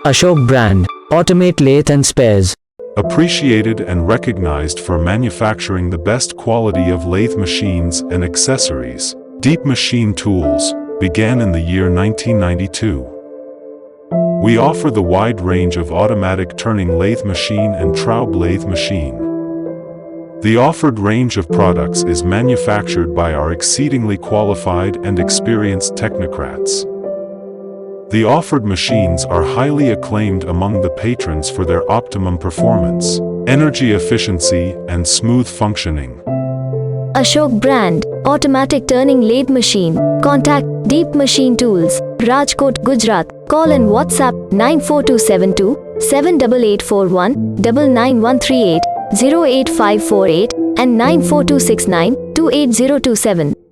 Ashok brand. Automate lathe and spares. Appreciated and recognized for manufacturing the best quality of lathe machines and accessories. Deep Machine Tools began in the year 1992. We offer the wide range of automatic turning lathe machine and Traub lathe machine. The offered range of products is manufactured by our exceedingly qualified and experienced technocrats. The offered machines are highly acclaimed among the patrons for their optimum performance, energy efficiency, and smooth functioning. Ashok brand. Automatic turning lathe machine. Contact Deep Machine Tools, Rajkot, Gujarat. Call and WhatsApp 94272 78841 99138 08548 and 94269 28027.